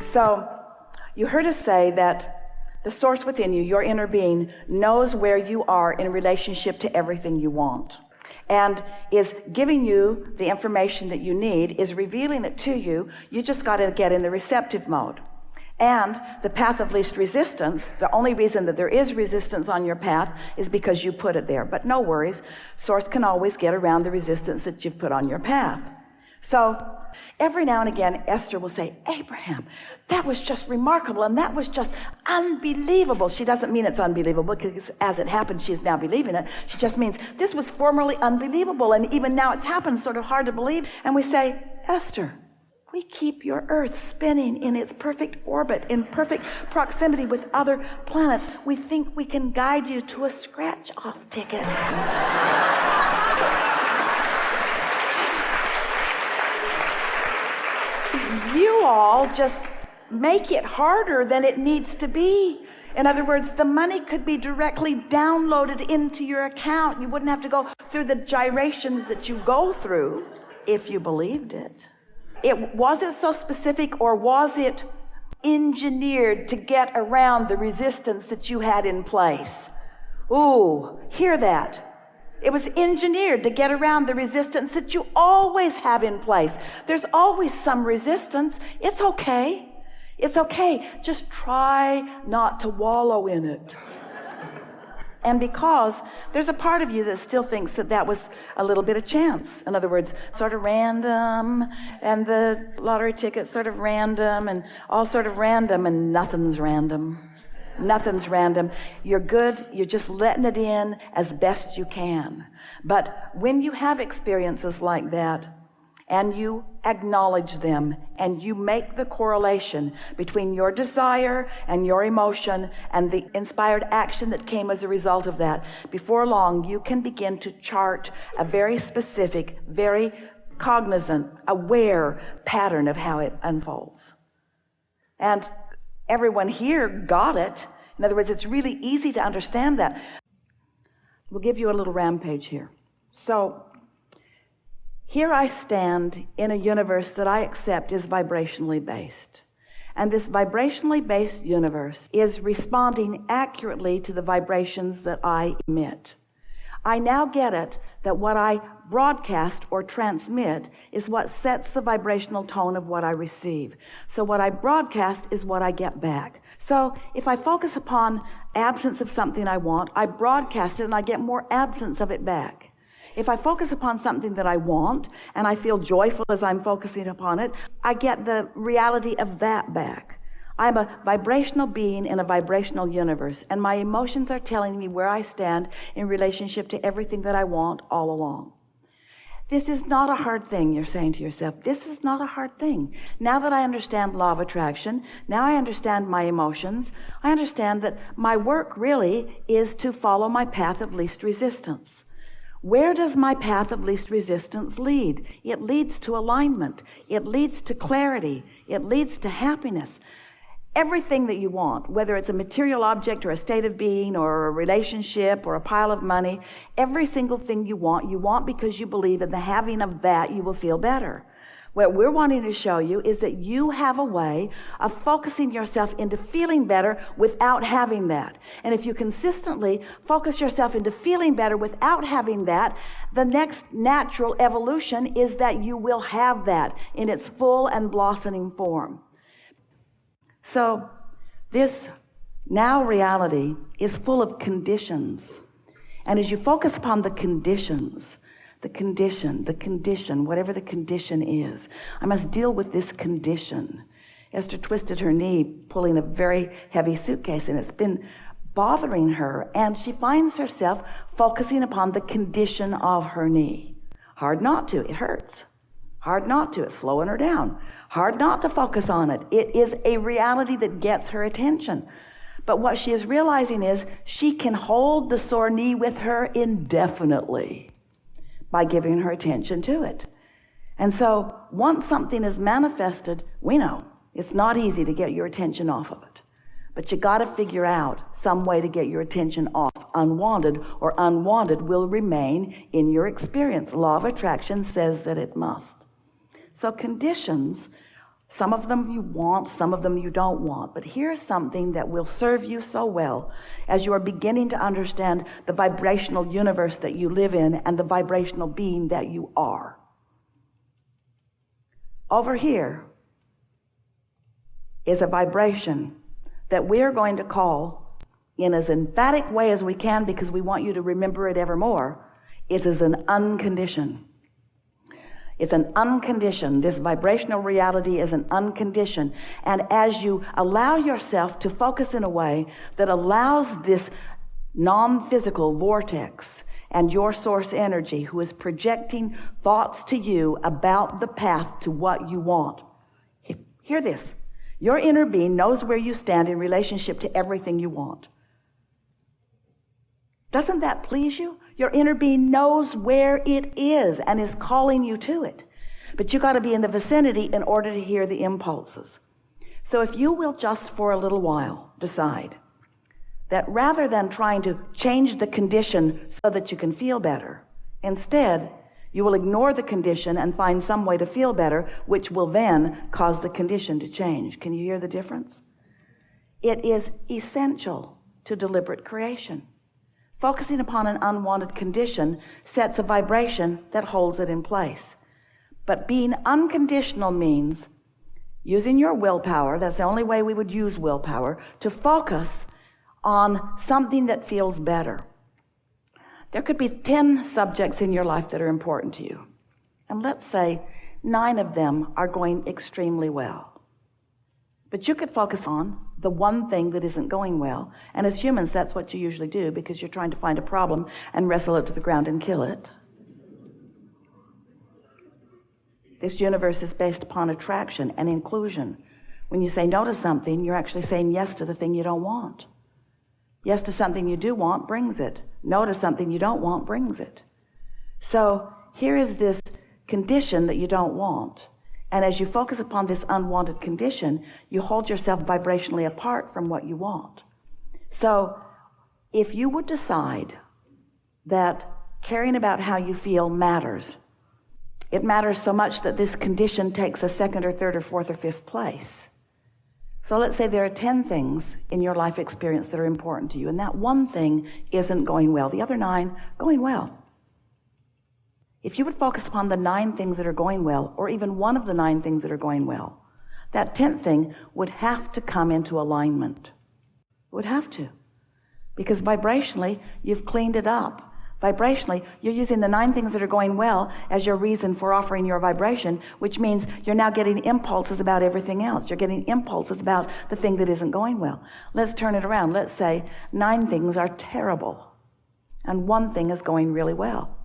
So you heard us say that the source within you, your inner being, knows where you are in relationship to everything you want, and is giving you the information that you need, is revealing it to you. You just got to get in the receptive mode. And the path of least resistance, the only reason that there is resistance on your path is because you put it there. But no worries, Source can always get around the resistance that you've put on your path. So every now and again, Esther will say, Abraham, that was just remarkable, and that was just unbelievable. She doesn't mean it's unbelievable because as it happened, she's now believing it. She just means this was formerly unbelievable, and even now it's happened, sort of hard to believe. And we say, Esther, we keep your earth spinning in its perfect orbit, in perfect proximity with other planets. We think we can guide you to a scratch-off ticket. You all just make it harder than it needs to be. In other words, the money could be directly downloaded into your account. You wouldn't have to go through the gyrations that you go through if you believed it. Was it so specific, or was it engineered to get around the resistance that you had in place? Ooh, hear that. It was engineered to get around the resistance that you always have in place. There's always some resistance. It's okay. It's okay. Just try not to wallow in it. And because there's a part of you that still thinks that that was a little bit of chance. In other words, sort of random, and the lottery ticket's sort of random, and all sort of random, and nothing's random. Nothing's random. You're good. You're just letting it in as best you can. But when you have experiences like that, and you acknowledge them, and you make the correlation between your desire and your emotion and the inspired action that came as a result of that, before long you can begin to chart a very specific, very cognizant, aware pattern of how it unfolds. And everyone here got it. In other words, it's really easy to understand that. We'll give you a little rampage here. So here I stand in a universe that I accept is vibrationally based. And this vibrationally based universe is responding accurately to the vibrations that I emit. I now get it that what I broadcast or transmit is what sets the vibrational tone of what I receive. So what I broadcast is what I get back. So if I focus upon absence of something I want, I broadcast it and I get more absence of it back. If I focus upon something that I want and I feel joyful as I'm focusing upon it, I get the reality of that back. I'm a vibrational being in a vibrational universe, and my emotions are telling me where I stand in relationship to everything that I want all along. This is not a hard thing, you're saying to yourself. This is not a hard thing. Now that I understand law of attraction, now I understand my emotions, I understand that my work really is to follow my path of least resistance. Where does my path of least resistance lead? It leads to alignment. It leads to clarity. It leads to happiness. Everything that you want, whether it's a material object or a state of being or a relationship or a pile of money, every single thing you want because you believe in the having of that you will feel better. What we're wanting to show you is that you have a way of focusing yourself into feeling better without having that. And if you consistently focus yourself into feeling better without having that, the next natural evolution is that you will have that in its full and blossoming form. So this now reality is full of conditions. And as you focus upon the conditions, the condition, whatever the condition is. I must deal with this condition. Esther twisted her knee, pulling a very heavy suitcase, and it's been bothering her, and she finds herself focusing upon the condition of her knee. Hard not to, it hurts. Hard not to, it's slowing her down. Hard not to focus on it. It is a reality that gets her attention. But what she is realizing is she can hold the sore knee with her indefinitely by giving her attention to it. And so once something is manifested, we know it's not easy to get your attention off of it. But you got to figure out some way to get your attention off. Unwanted or unwanted will remain in your experience. Law of attraction says that it must. So conditions Some of them you want, some of them you don't want. But here's something that will serve you so well as you are beginning to understand the vibrational universe that you live in and the vibrational being that you are. Over here is a vibration that we're going to call, in as emphatic way as we can because we want you to remember it evermore, it is an unconditioned. It's an unconditioned. This vibrational reality is an unconditioned. And as you allow yourself to focus in a way that allows this non-physical vortex and your source energy, who is projecting thoughts to you about the path to what you want. Hear this. Your inner being knows where you stand in relationship to everything you want. Doesn't that please you? Your inner being knows where it is and is calling you to it. But you got to be in the vicinity in order to hear the impulses. So if you will just for a little while decide that rather than trying to change the condition so that you can feel better, instead you will ignore the condition and find some way to feel better, which will then cause the condition to change. Can you hear the difference? It is essential to deliberate creation. Focusing upon an unwanted condition sets a vibration that holds it in place. But being unconditional means using your willpower, that's the only way we would use willpower, to focus on something that feels better. There could be 10 subjects in your life that are important to you. And let's say 9 of them are going extremely well. But you could focus on the one thing that isn't going well. And as humans, that's what you usually do because you're trying to find a problem and wrestle it to the ground and kill it. This universe is based upon attraction and inclusion. When you say no to something, you're actually saying yes to the thing you don't want. Yes to something you do want brings it. No to something you don't want brings it. So here is this condition that you don't want. And as you focus upon this unwanted condition, you hold yourself vibrationally apart from what you want. So if you would decide that caring about how you feel matters, it matters so much that this condition takes a second or third or fourth or fifth place. So let's say there are 10 things in your life experience that are important to you, and that one thing isn't going well. The other 9 going well. If you would focus upon the 9 things that are going well, or even one of the 9 things that are going well, that 10th thing would have to come into alignment. It would have to. Because vibrationally, you've cleaned it up. Vibrationally, you're using the 9 things that are going well as your reason for offering your vibration, which means you're now getting impulses about everything else. You're getting impulses about the thing that isn't going well. Let's turn it around. Let's say 9 things are terrible, and 1 thing is going really well.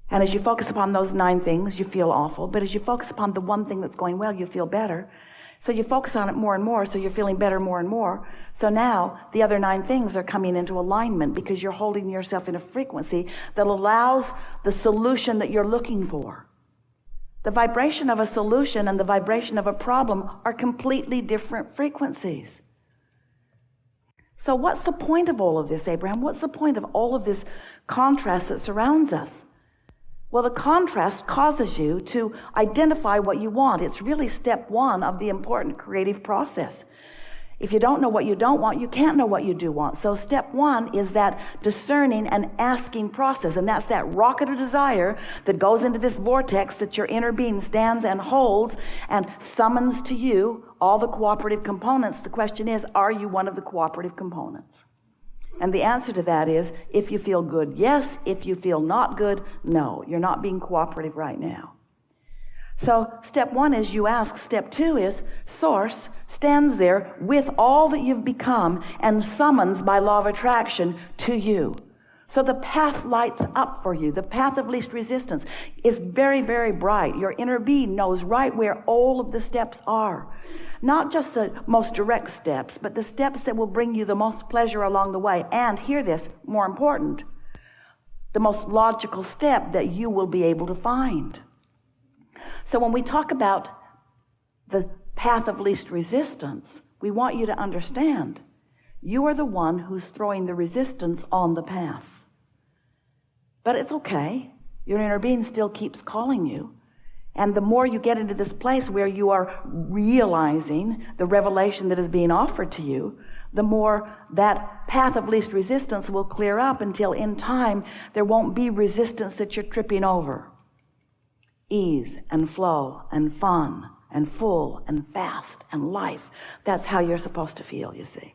And as you focus upon those 9 things, you feel awful. But as you focus upon the 1 thing that's going well, you feel better. So you focus on it more and more, so you're feeling better more and more. So now the other 9 things are coming into alignment because you're holding yourself in a frequency that allows the solution that you're looking for. The vibration of a solution and the vibration of a problem are completely different frequencies. So what's the point of all of this, Abraham? What's the point of all of this contrast that surrounds us? Well, the contrast causes you to identify what you want. It's really step 1 of the important creative process. If you don't know what you don't want, you can't know what you do want. So step 1 is that discerning and asking process. And that's that rocket of desire that goes into this vortex that your inner being stands and holds and summons to you all the cooperative components. The question is, are you one of the cooperative components? And the answer to that is, if you feel good, yes. If you feel not good, no. You're not being cooperative right now. So step 1 is you ask. Step 2 is Source stands there with all that you've become and summons by law of attraction to you. So the path lights up for you. The path of least resistance is very, very bright. Your inner being knows right where all of the steps are. Not just the most direct steps, but the steps that will bring you the most pleasure along the way. And hear this, more important, the most logical step that you will be able to find. So when we talk about the path of least resistance, we want you to understand you are the one who's throwing the resistance on the path. But it's okay. Your inner being still keeps calling you. And the more you get into this place where you are realizing the revelation that is being offered to you, the more that path of least resistance will clear up until in time there won't be resistance that you're tripping over. Ease and flow and fun and full and fast and life. That's how you're supposed to feel, you see.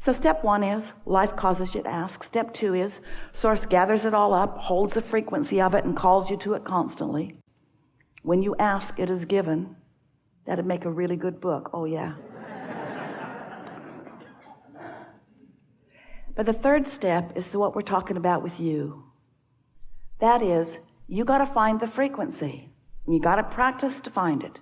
So step 1 is life causes you to ask. Step 2 is Source gathers it all up, holds the frequency of it, and calls you to it constantly. When you ask, it is given. That'd make a really good book. Oh, yeah. But the third step is what we're talking about with you. That is, you got to find the frequency. You got to practice to find it,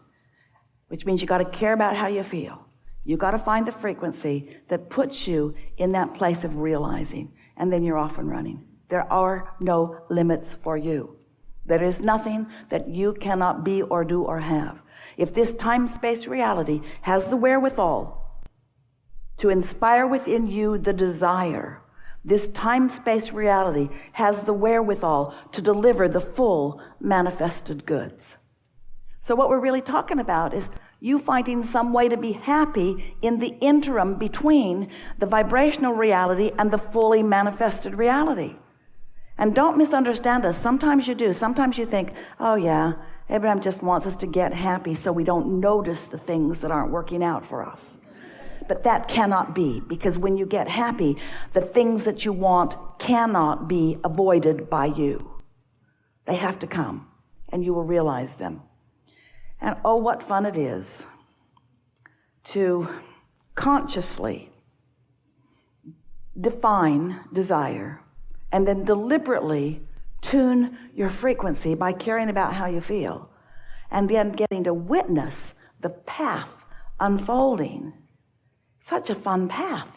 which means you got to care about how you feel. You got to find the frequency that puts you in that place of realizing, and then you're off and running. There are no limits for you. There is nothing that you cannot be or do or have. If this time-space reality has the wherewithal to inspire within you the desire, this time-space reality has the wherewithal to deliver the full manifested goods. So what we're really talking about is you finding some way to be happy in the interim between the vibrational reality and the fully manifested reality. And don't misunderstand us. Sometimes you do. Sometimes you think, oh yeah, Abraham just wants us to get happy so we don't notice the things that aren't working out for us. But that cannot be, because when you get happy, the things that you want cannot be avoided by you. They have to come, and you will realize them. And oh, what fun it is to consciously define desire and then deliberately tune your frequency by caring about how you feel, and then getting to witness the path unfolding. Such a fun path.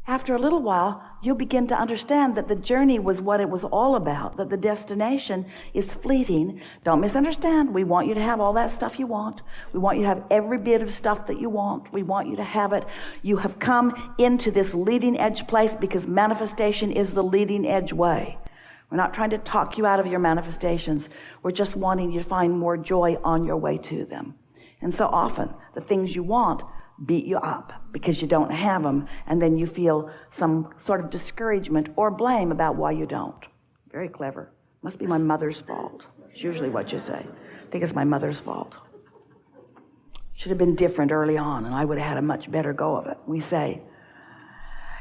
After a little while, you'll begin to understand that the journey was what it was all about, that the destination is fleeting. Don't misunderstand. We want you to have all that stuff you want. We want you to have every bit of stuff that you want. We want you to have it. You have come into this leading edge place because manifestation is the leading edge way. We're not trying to talk you out of your manifestations. We're just wanting you to find more joy on your way to them. And so often, the things you want beat you up because you don't have them, and then you feel some sort of discouragement or blame about why you don't. Very clever. Must be my mother's fault. It's usually what you say. I think it's my mother's fault. Should have been different early on, and I would have had a much better go of it. We say,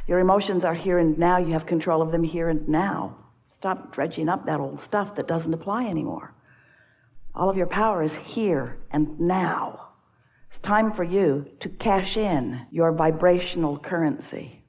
your emotions are here and now. You have control of them here and now. Stop dredging up that old stuff that doesn't apply anymore. All of your power is here and now. It's time for you to cash in your vibrational currency.